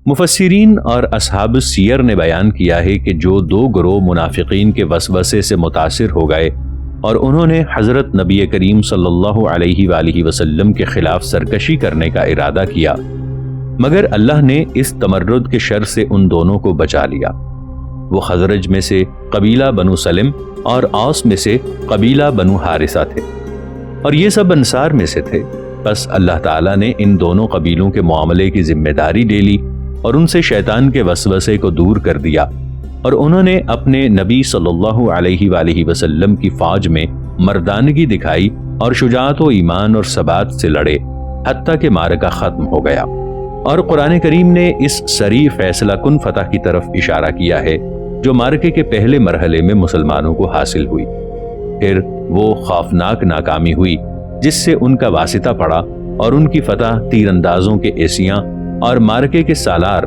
مفسرین اور اصحاب السیر نے بیان کیا ہے کہ جو دو گروہ منافقین کے وسوسے سے متاثر ہو گئے اور انہوں نے حضرت نبی کریم صلی اللہ علیہ وآلہ وسلم کے خلاف سرکشی کرنے کا ارادہ کیا، مگر اللہ نے اس تمرد کے شر سے ان دونوں کو بچا لیا۔ وہ خزرج میں سے قبیلہ بنو سلم اور اوس میں سے قبیلہ بنو حارثہ تھے، اور یہ سب انصار میں سے تھے۔ بس اللہ تعالیٰ نے ان دونوں قبیلوں کے معاملے کی ذمہ داری لے لی اور ان سے شیطان کے وسوسے کو دور کر دیا، اور انہوں نے اپنے نبی صلی اللہ علیہ وآلہ وسلم کی فوج میں مردانگی دکھائی اور شجاعت و ایمان اور ثبات سے لڑے حتیٰ کہ معرکہ ختم ہو گیا۔ اور قرآن کریم نے اس سریع فیصلہ کن فتح کی طرف اشارہ کیا ہے جو معرکے کے پہلے مرحلے میں مسلمانوں کو حاصل ہوئی۔ پھر وہ خوفناک ناکامی ہوئی جس سے ان کا واسطہ پڑا، اور ان کی فتح تیر اندازوں کے ایسیاں اور مارکے کے سالار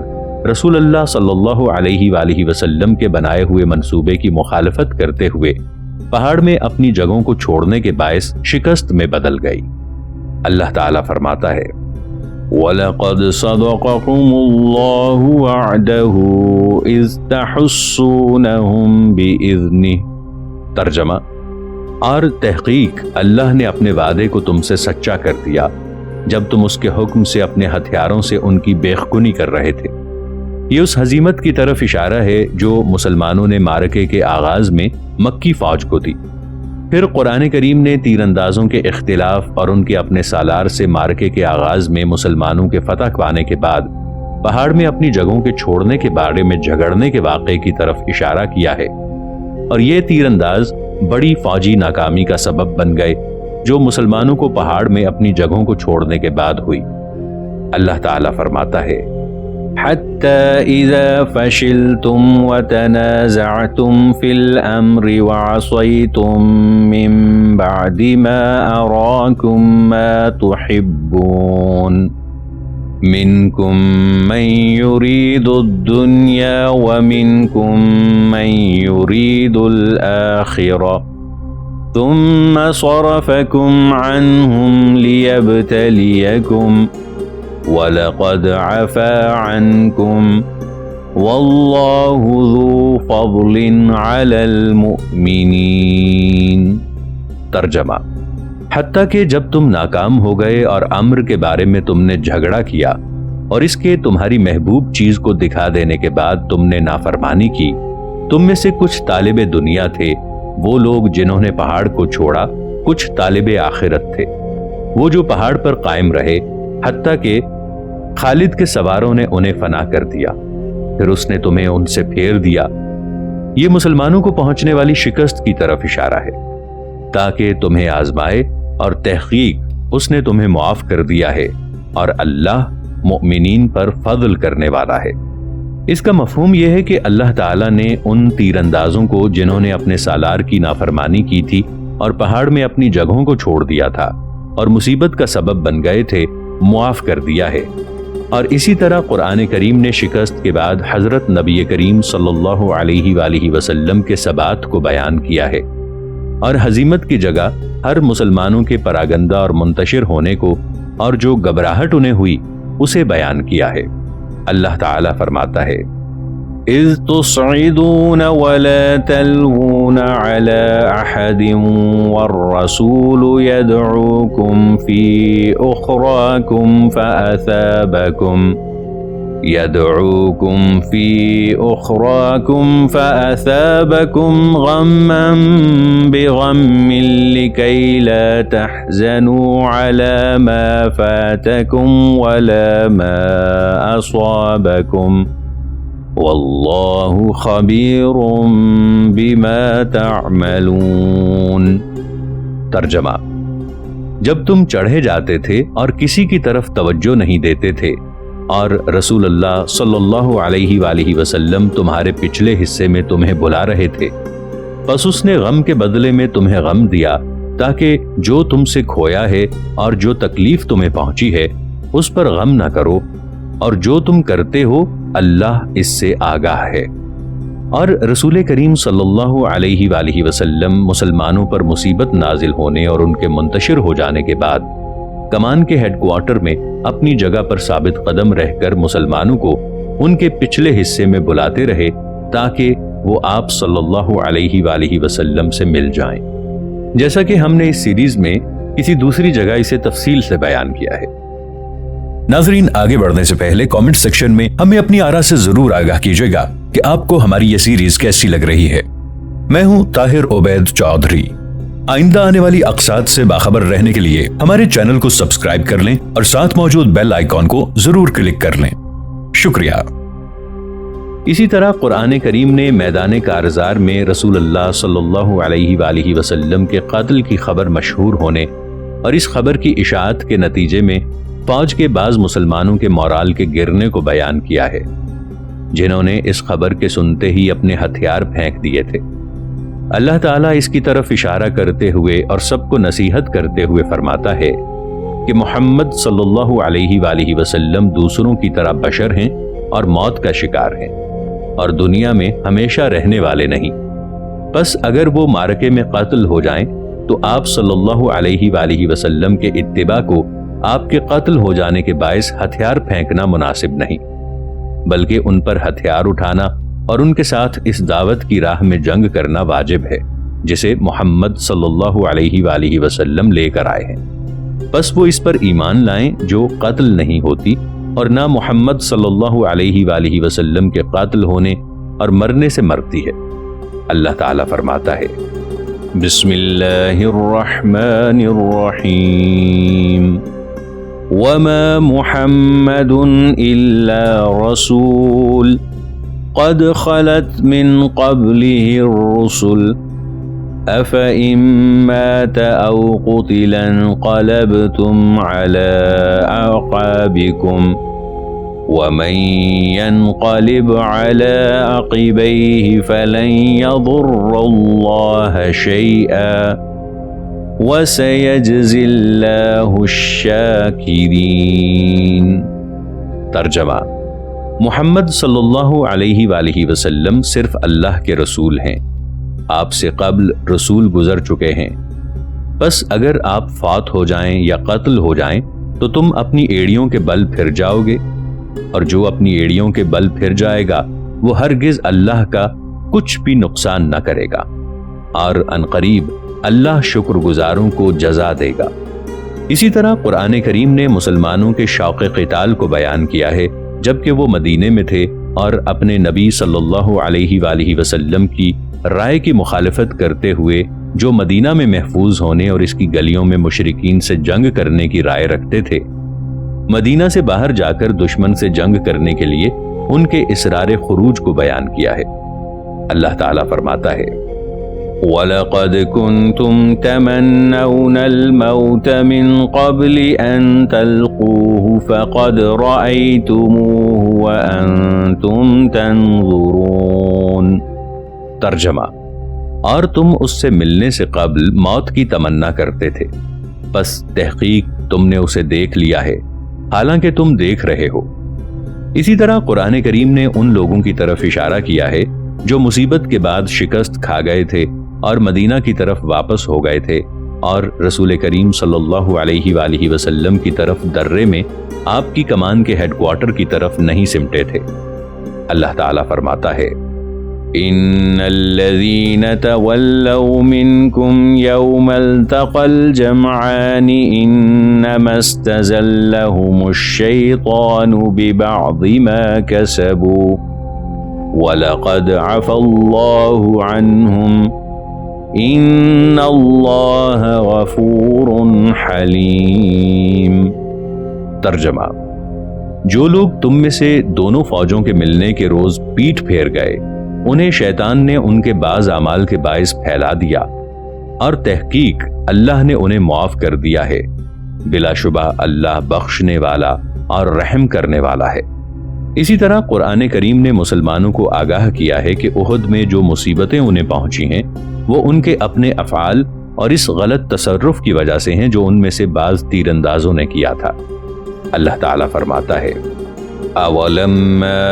رسول اللہ صلی اللہ علیہ وآلہ وسلم کے بنائے ہوئے منصوبے کی مخالفت کرتے ہوئے پہاڑ میں اپنی جگہوں کو چھوڑنے کے باعث شکست میں بدل گئی۔ اللہ تعالیٰ فرماتا ہے وَلَقَدْ صَدَقَكُمُ اللَّهُ وَعْدَهُ إِذْ تَحُسُّونَهُمْ بِإِذْنِهِ۔ ترجمہ: اور تحقیق اللہ نے اپنے وعدے کو تم سے سچا کر دیا جب تم اس کے حکم سے اپنے ہتھیاروں سے ان کی بیخکنی کر رہے تھے۔ یہ اس ہزیمت کی طرف اشارہ ہے جو مسلمانوں نے معرکے کے آغاز میں مکی فوج کو دی۔ پھر قرآن کریم نے تیر اندازوں کے اختلاف اور ان کے اپنے سالار سے معرکے کے آغاز میں مسلمانوں کے فتح پانے کے بعد پہاڑ میں اپنی جگہوں کے چھوڑنے کے بارے میں جھگڑنے کے واقعے کی طرف اشارہ کیا ہے، اور یہ تیر انداز بڑی فوجی ناکامی کا سبب بن گئے جو مسلمانوں کو پہاڑ میں اپنی جگہوں کو چھوڑنے کے بعد ہوئی۔ اللہ تعالیٰ فرماتا ہے حَتَّى إِذَا فَشِلْتُمْ وَتَنَازَعْتُمْ فِي الْأَمْرِ وَعَصَيْتُمْ مِنْ بَعْدِ مَا أَرَاكُمْ مَا تُحِبُّونَ مِنْكُمْ مَنْ يُرِيدُ الدُّنْيَا وَمِنْكُمْ مَنْ يُرِيدُ الْآخِرَةَ ثُمَّ صَرَفَكُمْ عَنْهُمْ لِيَبْتَلِيَكُمْ وَلَقَدْ عَفَا عَنْكُمْ وَاللَّهُ ذُو فَضْلٍ عَلَى الْمُؤْمِنِينَ۔ ترجمہ: حتیٰ کہ جب تم ناکام ہو گئے اور امر کے بارے میں تم نے جھگڑا کیا اور اس کے تمہاری محبوب چیز کو دکھا دینے کے بعد تم نے نافرمانی کی، تم میں سے کچھ طالب دنیا تھے، وہ لوگ جنہوں نے پہاڑ کو چھوڑا، کچھ طالب آخرت تھے، وہ جو پہاڑ پر قائم رہے حتیٰ کہ خالد کے سواروں نے انہیں فنا کر دیا، پھر اس نے تمہیں ان سے پھیر دیا۔ یہ مسلمانوں کو پہنچنے والی شکست کی طرف اشارہ ہے تاکہ تمہیں آزمائے، اور تحقیق اس نے تمہیں معاف کر دیا ہے، اور اللہ مؤمنین پر فضل کرنے والا ہے۔ اس کا مفہوم یہ ہے کہ اللہ تعالیٰ نے ان تیر اندازوں کو جنہوں نے اپنے سالار کی نافرمانی کی تھی اور پہاڑ میں اپنی جگہوں کو چھوڑ دیا تھا اور مصیبت کا سبب بن گئے تھے، معاف کر دیا ہے۔ اور اسی طرح قرآن کریم نے شکست کے بعد حضرت نبی کریم صلی اللہ علیہ وآلہ وسلم کے ثبات کو بیان کیا ہے، اور ہزیمت کی جگہ ہر مسلمانوں کے پراگندہ اور منتشر ہونے کو اور جو گھبراہٹ انہیں ہوئی اسے بیان کیا ہے۔ اللہ تعالیٰ فرماتا ہے اِذْ تُصْعِدُونَ وَلَا تَلْوُونَ عَلَىٰ أَحَدٍ وَالرَّسُولُ يَدْعُوكُمْ فِي أُخْرَاكُمْ فَأَثَابَكُمْ غَمًّا بِغَمٍّ لِكَيْ لَا تَحْزَنُوا عَلَىٰ مَا فَاتَكُمْ وَلَا مَا أَصَابَكُمْ وَاللَّهُ خَبِيرٌ بِمَا تَعْمَلُونَ۔ ترجمہ: جب تم چڑھے جاتے تھے اور کسی کی طرف توجہ نہیں دیتے تھے اور رسول اللہ صلی اللہ علیہ وآلہ وسلم تمہارے پچھلے حصے میں تمہیں بلا رہے تھے، بس اس نے غم کے بدلے میں تمہیں غم دیا تاکہ جو تم سے کھویا ہے اور جو تکلیف تمہیں پہنچی ہے اس پر غم نہ کرو، اور جو تم کرتے ہو اللہ اس سے آگاہ ہے۔ اور رسول کریم صلی اللہ علیہ وآلہ وسلم مسلمانوں پر مصیبت نازل ہونے اور ان کے منتشر ہو جانے کے بعد کمان کے ہیڈ کوارٹر میں اپنی جگہ پر ثابت قدم رہ کر مسلمانوں کو ان کے پچھلے حصے میں بلاتے رہے تاکہ وہ آپ صلی اللہ علیہ وآلہ وسلم سے مل جائیں، جیسا کہ ہم نے اس سیریز میں کسی دوسری جگہ اسے تفصیل سے بیان کیا ہے۔ ناظرین، آگے بڑھنے سے پہلے کامنٹ سیکشن میں ہمیں اپنی آراء سے ضرور آگاہ کیجیے گا کہ آپ کو ہماری یہ سیریز کیسی لگ رہی ہے۔ میں ہوں طاہر عبید چودھری۔ آئندہ آنے والی اقساط سے باخبر رہنے کے لیے ہمارے چینل کو سبسکرائب کر لیں اور ساتھ موجود بیل آئیکن کو ضرور کلک کر لیں۔ شکریہ۔ اسی طرح قرآن کریم نے میدان کارزار میں رسول اللہ صلی اللہ علیہ وآلہ وسلم کے قتل کی خبر مشہور ہونے اور اس خبر کی اشاعت کے نتیجے میں فوج کے بعض مسلمانوں کے مورال کے گرنے کو بیان کیا ہے، جنہوں نے اس خبر کے سنتے ہی اپنے ہتھیار پھینک دیے تھے۔ اللہ تعالیٰ اس کی طرف اشارہ کرتے ہوئے اور سب کو نصیحت کرتے ہوئے فرماتا ہے کہ محمد صلی اللہ علیہ وآلہ وسلم دوسروں کی طرح بشر ہیں اور موت کا شکار ہیں اور دنیا میں ہمیشہ رہنے والے نہیں۔ بس اگر وہ معرکے میں قتل ہو جائیں تو آپ صلی اللہ علیہ وآلہ وسلم کے اتباع کو آپ کے قتل ہو جانے کے باعث ہتھیار پھینکنا مناسب نہیں، بلکہ ان پر ہتھیار اٹھانا اور ان کے ساتھ اس دعوت کی راہ میں جنگ کرنا واجب ہے جسے محمد صلی اللہ علیہ وآلہ وسلم لے کر آئے ہیں۔ بس وہ اس پر ایمان لائیں جو قتل نہیں ہوتی اور نہ محمد صلی اللہ علیہ وآلہ وسلم کے قاتل ہونے اور مرنے سے مرتی ہے۔ اللہ تعالیٰ فرماتا ہے، بسم اللہ الرحمن الرحیم، وما محمد الا رسول قد خلت من قبله الرسل أفإن مات أو قتل انقلبتم على أعقابكم ومن ينقلب على عقبيه فلن يضر الله شيئا وسيجزي الله الشاكرين۔ ترجمہ: محمد صلی اللہ علیہ وآلہ وسلم صرف اللہ کے رسول ہیں، آپ سے قبل رسول گزر چکے ہیں۔ بس اگر آپ فوت ہو جائیں یا قتل ہو جائیں تو تم اپنی ایڑیوں کے بل پھر جاؤ گے، اور جو اپنی ایڑیوں کے بل پھر جائے گا وہ ہرگز اللہ کا کچھ بھی نقصان نہ کرے گا، اور عنقریب اللہ شکر گزاروں کو جزا دے گا۔ اسی طرح قرآن کریم نے مسلمانوں کے شوق قتال کو بیان کیا ہے جبکہ وہ مدینے میں تھے اور اپنے نبی صلی اللہ علیہ وآلہ وسلم کی رائے کی مخالفت کرتے ہوئے جو مدینہ میں محفوظ ہونے اور اس کی گلیوں میں مشرکین سے جنگ کرنے کی رائے رکھتے تھے، مدینہ سے باہر جا کر دشمن سے جنگ کرنے کے لیے ان کے اصرار خروج کو بیان کیا ہے۔ اللہ تعالیٰ فرماتا ہے، وَلَقَدْ كُنْتُمْ تَمَنَّوْنَ الْمَوْتَ مِنْ قَبْلِ أَنْ تَلْقُوهُ فَقَدْ رَأَيْتُمُوهُ وَأَنْتُمْ تَنْظُرُونَ۔ ترجمہ: اور تم اس سے ملنے سے قبل موت کی تمنا کرتے تھے، بس تحقیق تم نے اسے دیکھ لیا ہے حالانکہ تم دیکھ رہے ہو۔ اسی طرح قرآن کریم نے ان لوگوں کی طرف اشارہ کیا ہے جو مصیبت کے بعد شکست کھا گئے تھے اور مدینہ کی طرف واپس ہو گئے تھے اور رسول کریم صلی اللہ علیہ وآلہ وسلم کی طرف درے میں آپ کی کمان کے ہیڈ کوارٹر کی طرف نہیں سمٹے تھے۔ اللہ تعالیٰ فرماتا ہے، ان الذين تولوا منكم يوم التقى الجمعان انما استزلهم الشيطان ببعض ما كسبوا ولقد عفى الله عنهم ان الله غفور حليم۔ ترجمہ: جو لوگ تم میں سے دونوں فوجوں کے ملنے کے روز پیٹھ پھیر گئے انہیں شیطان نے ان کے بعض اعمال کے باعث پھیلا دیا، اور تحقیق اللہ نے انہیں معاف کر دیا ہے، بلا شبہ اللہ بخشنے والا اور رحم کرنے والا ہے۔ اسی طرح قرآن کریم نے مسلمانوں کو آگاہ کیا ہے کہ احد میں جو مصیبتیں انہیں پہنچی ہیں وہ ان کے اپنے افعال اور اس غلط تصرف کی وجہ سے ہیں جو ان میں سے بعض تیر اندازوں نے کیا تھا۔ اللہ تعالیٰ فرماتا ہے، أَوَلَمَّا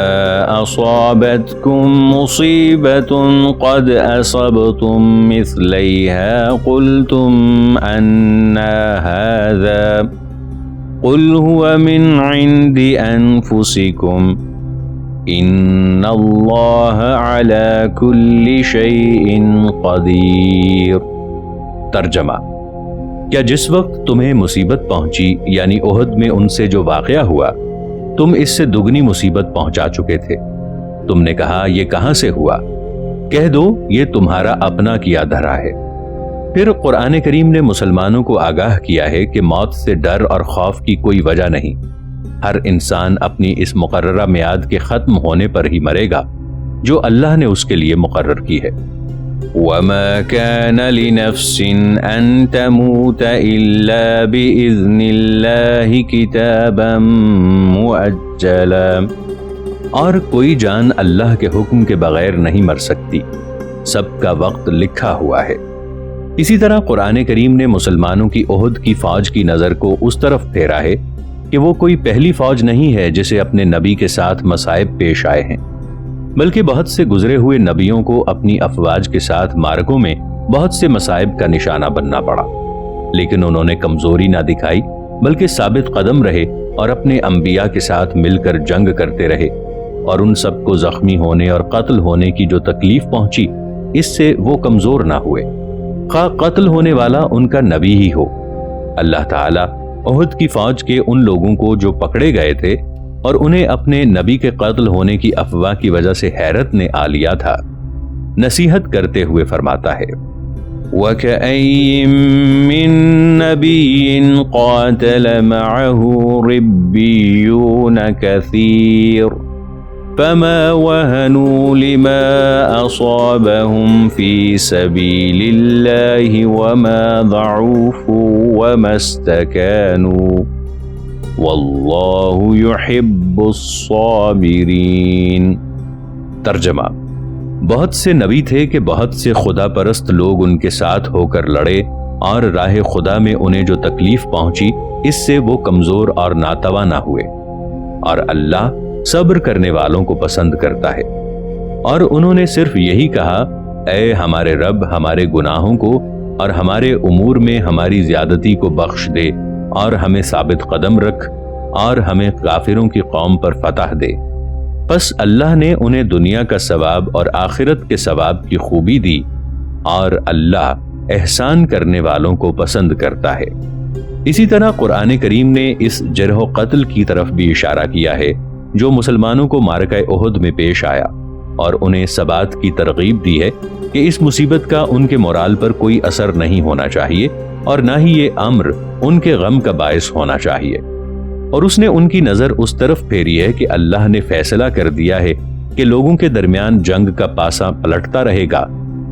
أَصَابَتْكُم مُّصِيبَةٌ قَدْ أَصَبْتُم مِّثْلَيْهَا قُلْتُمْ أَنَّىٰ هَٰذَا قُلْ هُوَ مِنْ عِندِ أَنفُسِكُمْ ان اللہ علی کل شیء قدیر۔ ترجمہ: کیا جس وقت تمہیں مصیبت پہنچی یعنی احد میں ان سے جو واقعہ ہوا، تم اس سے دگنی مصیبت پہنچا چکے تھے؟ تم نے کہا یہ کہاں سے ہوا؟ کہہ دو یہ تمہارا اپنا کیا دھرا ہے۔ پھر قرآن کریم نے مسلمانوں کو آگاہ کیا ہے کہ موت سے ڈر اور خوف کی کوئی وجہ نہیں۔ ہر انسان اپنی اس مقررہ میعاد کے ختم ہونے پر ہی مرے گا جو اللہ نے اس کے لیے مقرر کی ہے۔ وَمَا كَانَ لِنَفْسٍ أَن تَمُوتَ إِلَّا بِإِذْنِ اللَّهِ كِتَابًا مُؤَجَّلًا، اور کوئی جان اللہ کے حکم کے بغیر نہیں مر سکتی، سب کا وقت لکھا ہوا ہے۔ اسی طرح قرآن کریم نے مسلمانوں کی احد کی فوج کی نظر کو اس طرف پھیرا ہے کہ وہ کوئی پہلی فوج نہیں ہے جسے اپنے نبی کے ساتھ مصائب پیش آئے ہیں، بلکہ بہت سے گزرے ہوئے نبیوں کو اپنی افواج کے ساتھ مارکوں میں بہت سے مصائب کا نشانہ بننا پڑا، لیکن انہوں نے کمزوری نہ دکھائی بلکہ ثابت قدم رہے اور اپنے انبیاء کے ساتھ مل کر جنگ کرتے رہے، اور ان سب کو زخمی ہونے اور قتل ہونے کی جو تکلیف پہنچی اس سے وہ کمزور نہ ہوئے، خواہ قتل ہونے والا ان کا نبی ہی ہو۔ اللہ تعالیٰ احد کی فوج کے ان لوگوں کو جو پکڑے گئے تھے اور انہیں اپنے نبی کے قتل ہونے کی افواہ کی وجہ سے حیرت نے آ لیا تھا، نصیحت کرتے ہوئے فرماتا ہے وَكَأَيٍّ مِّن نَّبِيٍّ قَاتَلَ مَعَهُ رِبِّيُّونَ كَثِيرٌ فَمَا وَهَنُوا لِمَا أَصَابَهُمْ فِي سَبِيلِ اللَّهِ وَمَا ضَعُفُوا وَمَا اسْتَكَانُوا وَاللَّهُ يُحِبُّ الصَّابِرِينَ۔ ترجمہ: بہت سے نبی تھے کہ بہت سے خدا پرست لوگ ان کے ساتھ ہو کر لڑے، اور راہ خدا میں انہیں جو تکلیف پہنچی اس سے وہ کمزور اور ناتواں نہ ہوئے، اور اللہ صبر کرنے والوں کو پسند کرتا ہے۔ اور انہوں نے صرف یہی کہا، اے ہمارے رب، ہمارے گناہوں کو اور ہمارے امور میں ہماری زیادتی کو بخش دے، اور ہمیں ثابت قدم رکھ، اور ہمیں کافروں کی قوم پر فتح دے۔ پس اللہ نے انہیں دنیا کا ثواب اور آخرت کے ثواب کی خوبی دی، اور اللہ احسان کرنے والوں کو پسند کرتا ہے۔ اسی طرح قرآن کریم نے اس جرح و قتل کی طرف بھی اشارہ کیا ہے جو مسلمانوں کو معرکہ احد میں پیش آیا، اور انہیں ثبات کی ترغیب دی ہے کہ اس مصیبت کا ان کے مورال پر کوئی اثر نہیں ہونا چاہیے، اور نہ ہی یہ امر ان کے غم کا باعث ہونا چاہیے۔ اور اس نے ان کی نظر اس طرف پھیری ہے کہ اللہ نے فیصلہ کر دیا ہے کہ لوگوں کے درمیان جنگ کا پاسا پلٹتا رہے گا،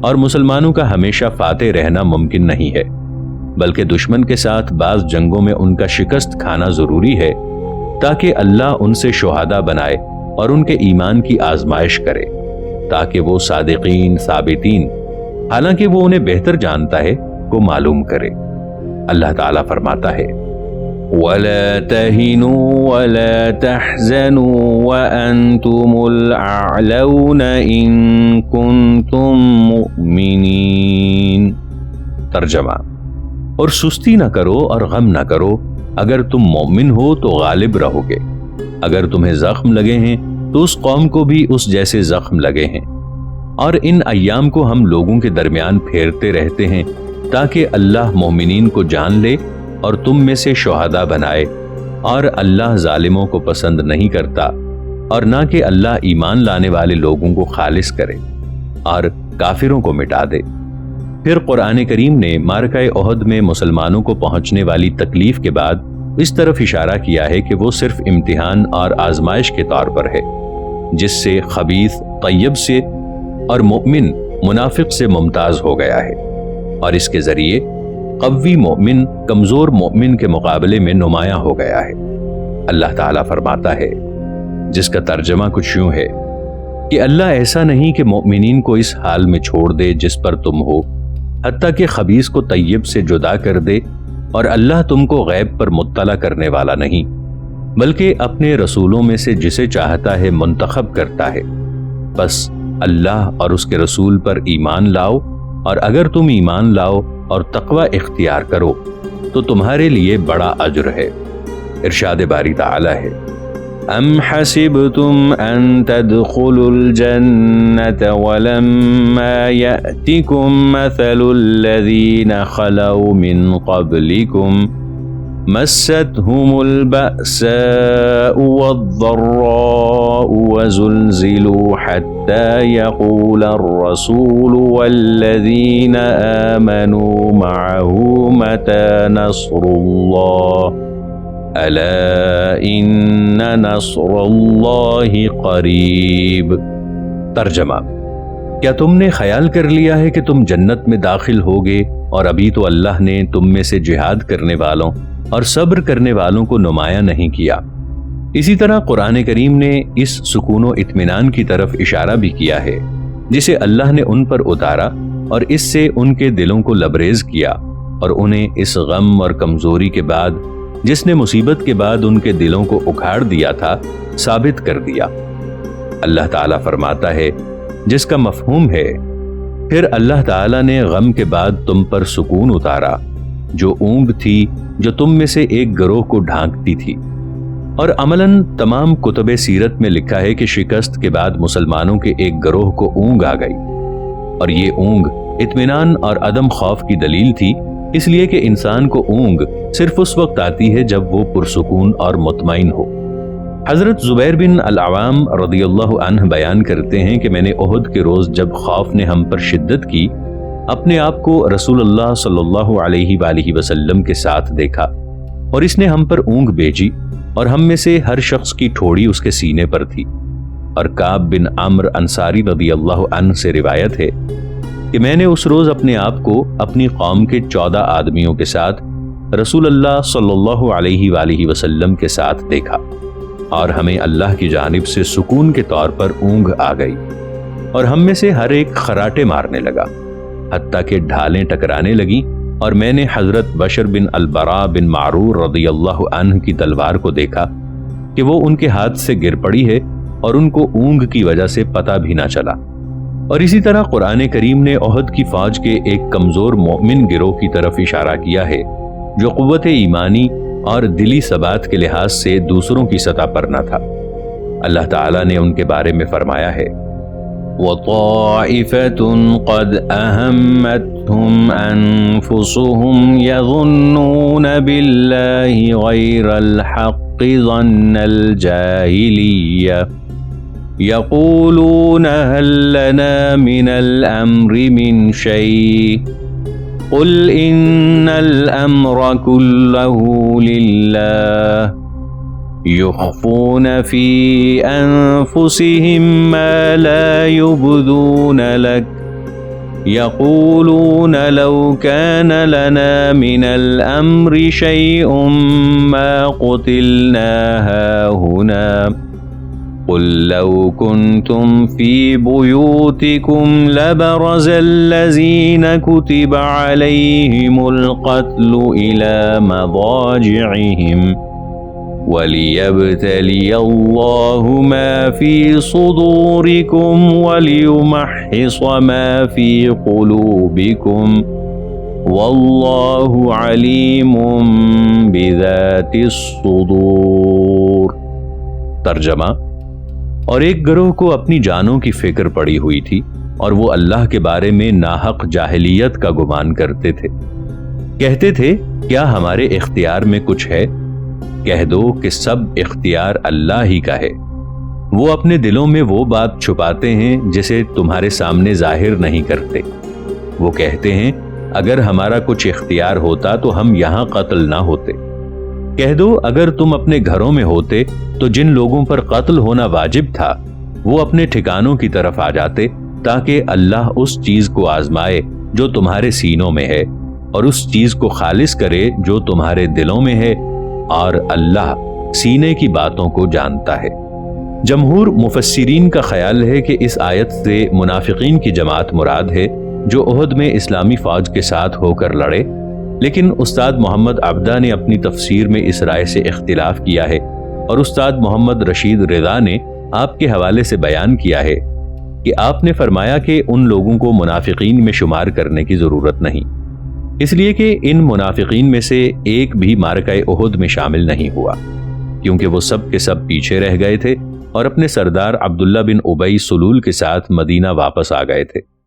اور مسلمانوں کا ہمیشہ فاتح رہنا ممکن نہیں ہے، بلکہ دشمن کے ساتھ بعض جنگوں میں ان کا شکست کھانا ضروری ہے تاکہ اللہ ان سے شہداء بنائے اور ان کے ایمان کی آزمائش کرے، تاکہ وہ صادقین ثابتین، حالانکہ وہ انہیں بہتر جانتا ہے، کو معلوم کرے۔ اللہ تعالیٰ فرماتا ہے وَلَا تَهِنُوا وَلَا تَحْزَنُوا وَأَنْتُمُ الْأَعْلَوْنَ إِن كُنتُم مُؤْمِنِينَ۔ ترجمہ: اور سستی نہ کرو اور غم نہ کرو، اگر تم مومن ہو تو غالب رہو گے۔ اگر تمہیں زخم لگے ہیں تو اس قوم کو بھی اس جیسے زخم لگے ہیں، اور ان ایام کو ہم لوگوں کے درمیان پھیرتے رہتے ہیں تاکہ اللہ مومنین کو جان لے اور تم میں سے شہداء بنائے، اور اللہ ظالموں کو پسند نہیں کرتا، اور نہ کہ اللہ ایمان لانے والے لوگوں کو خالص کرے اور کافروں کو مٹا دے۔ پھر قرآن کریم نے معرکہ احد میں مسلمانوں کو پہنچنے والی تکلیف کے بعد اس طرف اشارہ کیا ہے کہ وہ صرف امتحان اور آزمائش کے طور پر ہے، جس سے خبیث طیب سے اور مومن منافق سے ممتاز ہو گیا ہے، اور اس کے ذریعے قوی مومن کمزور مومن کے مقابلے میں نمایاں ہو گیا ہے۔ اللہ تعالیٰ فرماتا ہے، جس کا ترجمہ کچھ یوں ہے کہ اللہ ایسا نہیں کہ مومنین کو اس حال میں چھوڑ دے جس پر تم ہو، حتیٰ کہ خبیث کو طیب سے جدا کر دے، اور اللہ تم کو غیب پر مطلع کرنے والا نہیں، بلکہ اپنے رسولوں میں سے جسے چاہتا ہے منتخب کرتا ہے۔ بس اللہ اور اس کے رسول پر ایمان لاؤ، اور اگر تم ایمان لاؤ اور تقوی اختیار کرو تو تمہارے لیے بڑا اجر ہے۔ ارشاد باری تعالی ہے أم حسبتم أن تدخلوا الجنة ولما يأتكم مثل الذين خلوا من قبلكم مستهم البأساء والضراء وزلزلوا حتى يقول الرسول والذين آمنوا معه متى نصر الله ألا إن نصر الله قریب۔ ترجمہ: کیا تم نے خیال کر لیا ہے کہ تم جنت میں داخل ہوگے اور ابھی تو اللہ نے تم میں سے جہاد کرنے والوں اور صبر کرنے والوں کو نمایاں نہیں کیا۔ اسی طرح قرآن کریم نے اس سکون و اطمینان کی طرف اشارہ بھی کیا ہے جسے اللہ نے ان پر اتارا اور اس سے ان کے دلوں کو لبریز کیا اور انہیں اس غم اور کمزوری کے بعد جس نے مصیبت کے بعد ان کے دلوں کو اکھاڑ دیا تھا ثابت کر دیا۔ اللہ تعالیٰ فرماتا ہے جس کا مفہوم ہے پھر اللہ تعالیٰ نے غم کے بعد تم پر سکون اتارا جو اونگ تھی جو تم میں سے ایک گروہ کو ڈھانکتی تھی۔ اور عملاً تمام کتب سیرت میں لکھا ہے کہ شکست کے بعد مسلمانوں کے ایک گروہ کو اونگ آ گئی، اور یہ اونگ اطمینان اور عدم خوف کی دلیل تھی، اس لیے کہ انسان کو اونگ صرف اس وقت آتی ہے جب وہ پرسکون اور مطمئن ہو۔ حضرت زبیر بن العوام رضی اللہ عنہ بیان کرتے ہیں کہ میں نے احد کے روز جب خوف نے ہم پر شدت کی اپنے آپ کو رسول اللہ صلی اللہ علیہ وآلہ وسلم کے ساتھ دیکھا، اور اس نے ہم پر اونگ بھیجی اور ہم میں سے ہر شخص کی ٹھوڑی اس کے سینے پر تھی۔ اور کعب بن عمرو انصاری رضی اللہ عنہ سے روایت ہے کہ میں نے اس روز اپنے آپ کو اپنی قوم کے 14 آدمیوں کے ساتھ رسول اللہ صلی اللہ علیہ وآلہ وسلم کے ساتھ دیکھا، اور ہمیں اللہ کی جانب سے سکون کے طور پر اونگ آ گئی، اور ہم میں سے ہر ایک خراٹے مارنے لگا حتیٰ کہ ڈھالیں ٹکرانے لگیں، اور میں نے حضرت بشر بن البراء بن معرور رضی اللہ عنہ کی تلوار کو دیکھا کہ وہ ان کے ہاتھ سے گر پڑی ہے اور ان کو اونگ کی وجہ سے پتہ بھی نہ چلا۔ اور اسی طرح قرآن کریم نے احد کی فوج کے ایک کمزور مومن گروہ کی طرف اشارہ کیا ہے جو قوت ایمانی اور دلی ثبات کے لحاظ سے دوسروں کی سطح پر نہ تھا۔ اللہ تعالیٰ نے ان کے بارے میں فرمایا ہے وَطَائِفَةٌ قَدْ أَهَمَّتْهُمْ أَنفُسُهُمْ يَظُنُّونَ بِاللَّهِ غَيْرَ الْحَقِّ ظَنَّ الْجَاهِلِيَّةِ يَقُولُونَ هَلْ لَنَا مِنَ الْأَمْرِ مِنْ شَيْءٍ قُلْ إِنَّ الْأَمْرَ كُلَّهُ لِلَّهِ يخفون في أنفسهم ما لا يبدون لك يقولون لو كان لنا من الأمر شيء ما قتلنا هاهنا قل لو كنتم في بيوتكم لبرز الذين كتب عليهم القتل إلى مضاجعهم وَلِيَبْتَلِيَ اللَّهُ مَا فِي صُدُورِكُمْ وَلِيُمَحِّصَ مَا فِي قُلُوبِكُمْ وَاللَّهُ عَلِيمٌ بِذَاتِ الصُّدُورِ۔ ترجمہ: اور ایک گروہ کو اپنی جانوں کی فکر پڑی ہوئی تھی اور وہ اللہ کے بارے میں ناحق جاہلیت کا گمان کرتے تھے، کہتے تھے کیا ہمارے اختیار میں کچھ ہے؟ کہہ دو کہ سب اختیار اللہ ہی کا ہے، وہ اپنے دلوں میں وہ بات چھپاتے ہیں جسے تمہارے سامنے ظاہر نہیں کرتے۔ وہ کہتے ہیں اگر ہمارا کچھ اختیار ہوتا تو ہم یہاں قتل نہ ہوتے۔ کہہ دو اگر تم اپنے گھروں میں ہوتے تو جن لوگوں پر قتل ہونا واجب تھا وہ اپنے ٹھکانوں کی طرف آ جاتے تاکہ اللہ اس چیز کو آزمائے جو تمہارے سینوں میں ہے اور اس چیز کو خالص کرے جو تمہارے دلوں میں ہے، اور اللہ سینے کی باتوں کو جانتا ہے۔ جمہور مفسرین کا خیال ہے کہ اس آیت سے منافقین کی جماعت مراد ہے جو احد میں اسلامی فوج کے ساتھ ہو کر لڑے، لیکن استاد محمد عبدہ نے اپنی تفسیر میں اس رائے سے اختلاف کیا ہے، اور استاد محمد رشید رضا نے آپ کے حوالے سے بیان کیا ہے کہ آپ نے فرمایا کہ ان لوگوں کو منافقین میں شمار کرنے کی ضرورت نہیں، اس لیے کہ ان منافقین میں سے ایک بھی معرکہ احد میں شامل نہیں ہوا۔ کیونکہ وہ سب کے سب پیچھے رہ گئے تھے اور اپنے سردار عبداللہ بن ابی سلول کے ساتھ مدینہ واپس آ گئے تھے۔